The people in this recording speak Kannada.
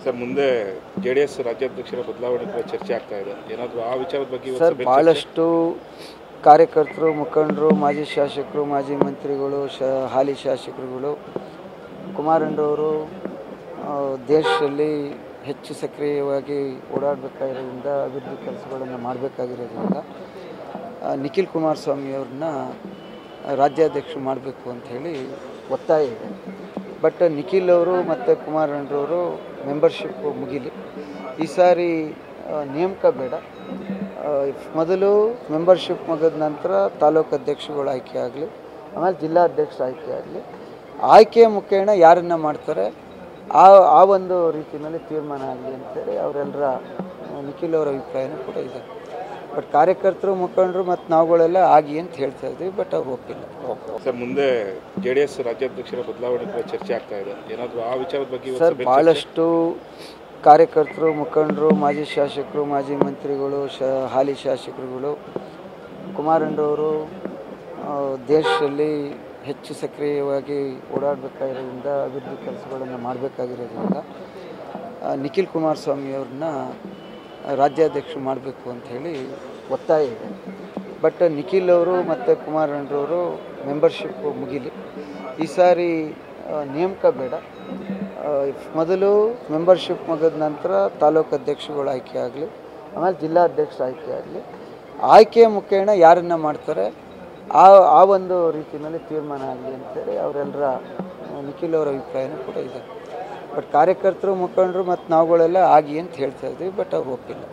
ಸರ್ ಮುಂದೆ ಜೆಡಿಎಸ್ ರಾಜ್ಯಾಧ್ಯಕ್ಷರ ಬದಲಾವಣೆ ಬಗ್ಗೆ ಚರ್ಚೆ ಆಗ್ತಾ ಇದೆ. ಏನಾದರೂ ಆ ವಿಚಾರದ ಬಗ್ಗೆ ಸರ್ ಭಾಳಷ್ಟು ಕಾರ್ಯಕರ್ತರು, ಮುಖಂಡರು, ಮಾಜಿ ಶಾಸಕರು, ಮಾಜಿ ಮಂತ್ರಿಗಳು, ಹಾಲಿ ಶಾಸಕರುಗಳು ಕುಮಾರಣ್ಣರವರು ದೇಶದಲ್ಲಿ ಹೆಚ್ಚು ಸಕ್ರಿಯವಾಗಿ ಓಡಾಡಬೇಕಾಗಿರೋದ್ರಿಂದ, ಅಭಿವೃದ್ಧಿ ಕೆಲಸಗಳನ್ನು ಮಾಡಬೇಕಾಗಿರೋದ್ರಿಂದ ನಿಖಿಲ್ ಕುಮಾರಸ್ವಾಮಿಯವ್ರನ್ನ ರಾಜ್ಯಾಧ್ಯಕ್ಷರು ಮಾಡಬೇಕು ಅಂಥೇಳಿ ಒತ್ತಾಯ ಇದೆ. ಬಟ್ ನಿಖಿಲ್ ಅವರು ಮತ್ತು ಕುಮಾರಣ್ಣರವರು ಮೆಂಬರ್ಶಿಪ್ ಮುಗಿಲಿ, ಈ ಸಾರಿ ನೇಮಕ ಬೇಡ, ಮೊದಲು ಮೆಂಬರ್ಶಿಪ್ ಮುಗಿದ ನಂತರ ತಾಲೂಕು ಅಧ್ಯಕ್ಷರುಗಳು ಆಯ್ಕೆ ಆಗಲಿ, ಆಮೇಲೆ ಜಿಲ್ಲಾಧ್ಯಕ್ಷರು ಆಯ್ಕೆ ಆಗಲಿ, ಆಯ್ಕೆಯ ಮುಖೇನ ಯಾರನ್ನು ಮಾಡ್ತಾರೆ ಆ ಒಂದು ರೀತಿಯಲ್ಲಿ ತೀರ್ಮಾನ ಆಗಲಿ ಅಂತೇಳಿ ಅವರೆಲ್ಲರ ನಿಖಿಲ್ ಅವರ ಅಭಿಪ್ರಾಯನೂ ಕೂಡ ಇದೆ. ಬಟ್ ಕಾರ್ಯಕರ್ತರು, ಮುಖಂಡರು ಮತ್ತು ನಾವುಗಳೆಲ್ಲ ಆಗಿ ಅಂತ ಹೇಳ್ತಾ ಇದ್ವಿ, ಬಟ್ ಅವ್ರು ಒಪ್ಪಿಲ್ಲ. ಸರ್ ಮುಂದೆ ಜೆಡಿಎಸ್ ರಾಜ್ಯಾಧ್ಯಕ್ಷರ ಬದಲಾವಣೆ ಬಗ್ಗೆ ಚರ್ಚೆ ಆಗ್ತಾ ಇದೆ. ಏನಾದರೂ ಆ ವಿಚಾರದ ಬಗ್ಗೆ ಸರ್ ಭಾಳಷ್ಟು ಕಾರ್ಯಕರ್ತರು, ಮುಖಂಡರು, ಮಾಜಿ ಶಾಸಕರು, ಮಾಜಿ ಮಂತ್ರಿಗಳು, ಹಾಲಿ ಶಾಸಕರುಗಳು ಕುಮಾರಣ್ಣರವರು ದೇಶದಲ್ಲಿ ಹೆಚ್ಚು ಸಕ್ರಿಯವಾಗಿ ಓಡಾಡಬೇಕಾಗಿರೋದ್ರಿಂದ, ಅಭಿವೃದ್ಧಿ ಕೆಲಸಗಳನ್ನು ಮಾಡಬೇಕಾಗಿರೋದ್ರಿಂದ ನಿಖಿಲ್ ಕುಮಾರಸ್ವಾಮಿಯವ್ರನ್ನ ರಾಜ್ಯಾಧ್ಯಕ್ಷರು ಮಾಡಬೇಕು ಅಂಥೇಳಿ ಒತ್ತಾಯ ಇದೆ. ಬಟ್ ನಿಖಿಲ್ ಅವರು ಮತ್ತು ಕುಮಾರಣ್ಣರವರು ಮೆಂಬರ್ಶಿಪ್ ಮುಗಿಲಿ, ಈ ಸಾರಿ ನೇಮಕ ಬೇಡ, ಮೊದಲು ಮೆಂಬರ್ಶಿಪ್ ಮುಗಿದ ನಂತರ ತಾಲೂಕು ಅಧ್ಯಕ್ಷರುಗಳು ಆಯ್ಕೆ ಆಗಲಿ, ಆಮೇಲೆ ಜಿಲ್ಲಾಧ್ಯಕ್ಷರು ಆಯ್ಕೆ ಆಗಲಿ, ಆಯ್ಕೆಯ ಮುಖೇನ ಯಾರನ್ನು ಮಾಡ್ತಾರೆ ಆ ಒಂದು ರೀತಿಯಲ್ಲಿ ತೀರ್ಮಾನ ಆಗಲಿ ಅಂತೇಳಿ ಅವರೆಲ್ಲರ ನಿಖಿಲ್ ಅವರ ಅಭಿಪ್ರಾಯನೂ ಕೂಡ ಇದೆ. ಬಟ್ ಕಾರ್ಯಕರ್ತರು, ಮುಖಂಡರು ಮತ್ತು ನಾವುಗಳೆಲ್ಲ ಆಗಿ ಅಂತ ಹೇಳ್ತಾ ಇದ್ವಿ, ಬಟ್ ಅವ್ರು ಒಪ್ಪಿಲ್ಲ.